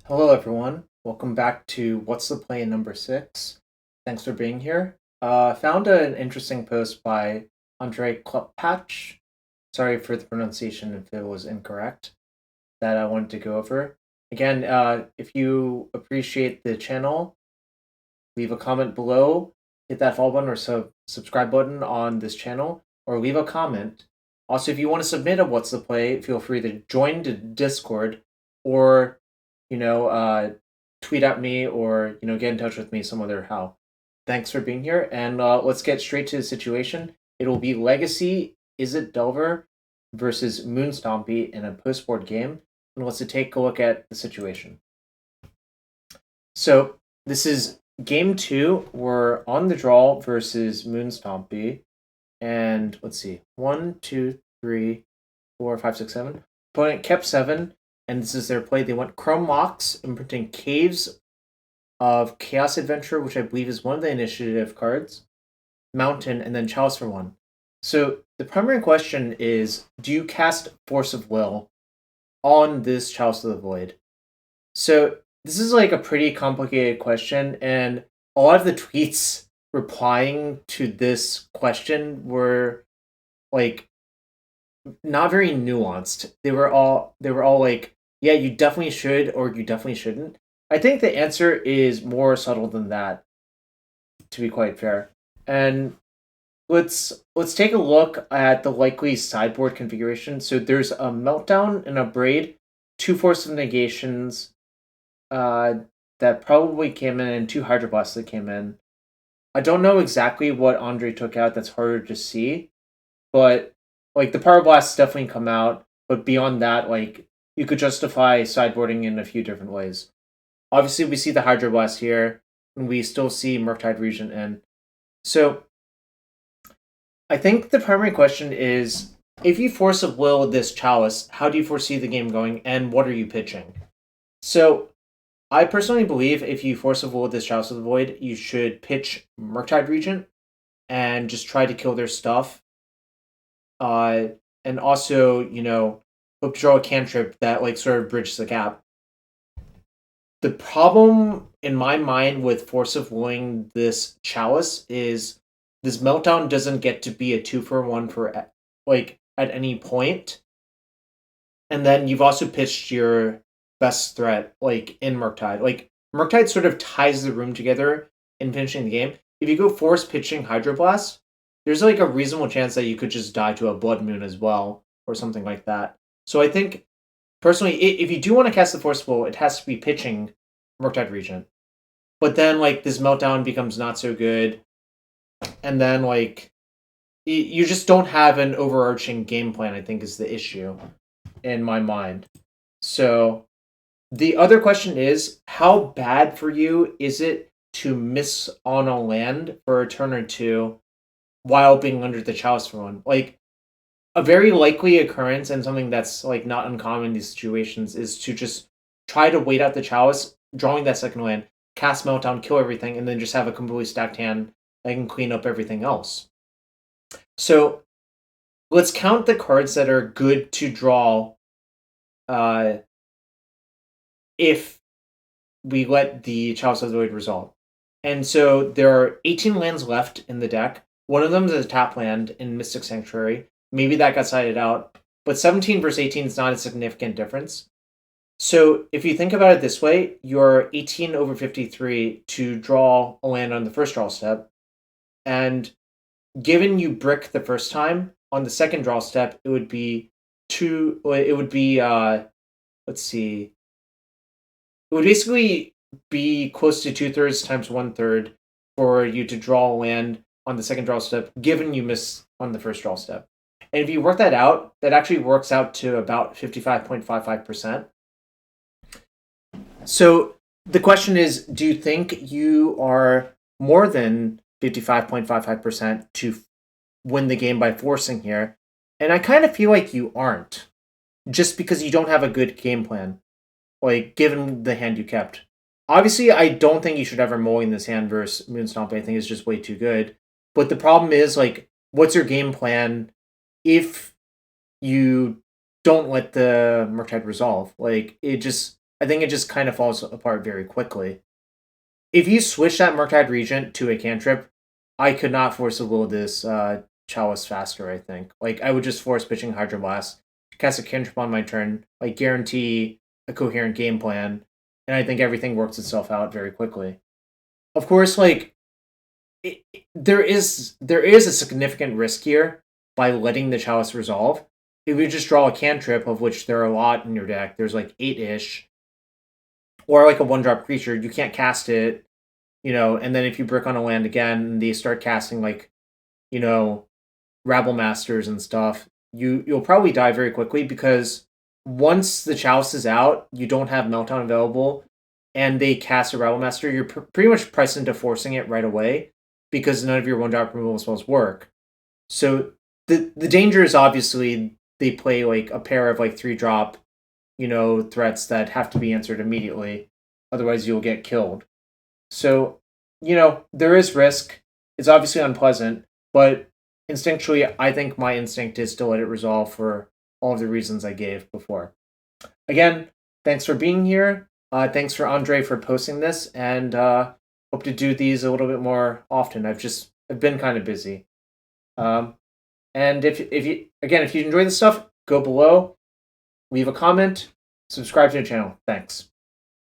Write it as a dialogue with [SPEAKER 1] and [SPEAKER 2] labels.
[SPEAKER 1] Hello, everyone. Welcome back to What's the Play number 6. Thanks for being here. Found an interesting post by Andre Klepatch. Sorry for the pronunciation if it was incorrect, that I wanted to go over. Again, if you appreciate the channel, leave a comment below, hit that follow button or subscribe button on this channel, or leave a comment. Also, if you want to submit a What's the Play, feel free to join the Discord or you know, tweet at me or, get in touch with me some other how. Thanks for being here, and let's get straight to the situation. It'll be Legacy Izzet Delver versus Moon Stompy in a post-board game, and let's take a look at the situation. So, this is game 2. We're on the draw versus Moon Stompy, and let's see, 1, 2, 3, 4, 5, 6, 7. Opponent kept 7, and this is their play. They went Chrome Locks, imprinting Caves of Chaos Adventure, which I believe is one of the initiative cards, Mountain, and then Chalice for 1. So the primary question is, do you cast Force of Will on this Chalice of the Void? So this is like a pretty complicated question, and a lot of the tweets replying to this question were like not very nuanced. They were all like, yeah, you definitely should or you definitely shouldn't. I think the answer is more subtle than that, to be quite fair. And let's take a look at the likely sideboard configuration. So there's a Meltdown and a Braid, 2 Force of Negations that probably came in, and 2 Hydroblasts that came in. I don't know exactly what Andre took out that's harder to see, but like the Power Blasts definitely come out, but beyond that, like you could justify sideboarding in a few different ways. Obviously, we see the Hydroblast here, and we still see Murktide Regent in. So I think the primary question is, if you Force of Will this Chalice, how do you foresee the game going, and what are you pitching? So I personally believe if you Force of Will this Chalice of the Void, you should pitch Murktide Regent and just try to kill their stuff. And also, hope to draw a cantrip that like sort of bridges the gap. The problem in my mind with Force of Willing this Chalice is this Meltdown doesn't get to be a 2-for-1 for like at any point. And then you've also pitched your best threat like in Murktide. Like Murktide sort of ties the room together in finishing the game. If you go force pitching Hydroblast, there's like a reasonable chance that you could just die to a Blood Moon as well, or something like that. So I think, personally, if you do want to cast the Force Blow, it has to be pitching Murktide Regent. But then, like, this Meltdown becomes not so good, and then, like, you just don't have an overarching game plan, I think, is the issue in my mind. So the other question is, how bad for you is it to miss on a land for a turn or two while being under the Chalice for 1? Like, a very likely occurrence and something that's like not uncommon in these situations is to just try to wait out the Chalice, drawing that second land, cast Meltdown, kill everything, and then just have a completely stacked hand that can clean up everything else. So let's count the cards that are good to draw if we let the Chalice of the Void resolve. And so there are 18 lands left in the deck. One of them is a tap land in Mystic Sanctuary. Maybe that got sided out, but 17 versus 18 is not a significant difference. So if you think about it this way, you're 18 over 53 to draw a land on the first draw step, and given you brick the first time, on the second draw step, it would be let's see, it would basically be close to 2/3 times 1/3 for you to draw a land on the second draw step, given you miss on the first draw step. And if you work that out, that actually works out to about 55.55%. So the question is, do you think you are more than 55.55% to win the game by forcing here? And I kind of feel like you aren't, just because you don't have a good game plan, like given the hand you kept. Obviously, I don't think you should ever mulligan this hand versus Moon Stompy. I think it's just way too good. But the problem is, like, what's your game plan if you don't let the Murktide resolve? Like, I think it just kind of falls apart very quickly. If you switch that Murktide Regent to a cantrip, I could not force a will this Chalice faster, I think. Like, I would just force pitching Hydroblast, cast a cantrip on my turn, like, guarantee a coherent game plan, and I think everything works itself out very quickly. Of course, like, there is a significant risk here by letting the Chalice resolve. If you just draw a cantrip, of which there are a lot in your deck, there's like 8-ish, or like a 1-drop creature, you can't cast it, and then if you brick on a land again, they start casting like, Rabble Masters and stuff, you'll probably die very quickly because once the Chalice is out, you don't have Meltdown available, and they cast a Rabble Master, you're pretty much pressed into forcing it right away because none of your 1-drop removal spells work. So the danger is obviously they play like a pair of like 3-drop, threats that have to be answered immediately. Otherwise, you'll get killed. So, there is risk. It's obviously unpleasant, but instinctually, I think my instinct is to let it resolve for all of the reasons I gave before. Again, thanks for being here. Thanks for Andre for posting this, and hope to do these a little bit more often. I've been kind of busy. And if you enjoy this stuff, go below, leave a comment, subscribe to the channel. Thanks.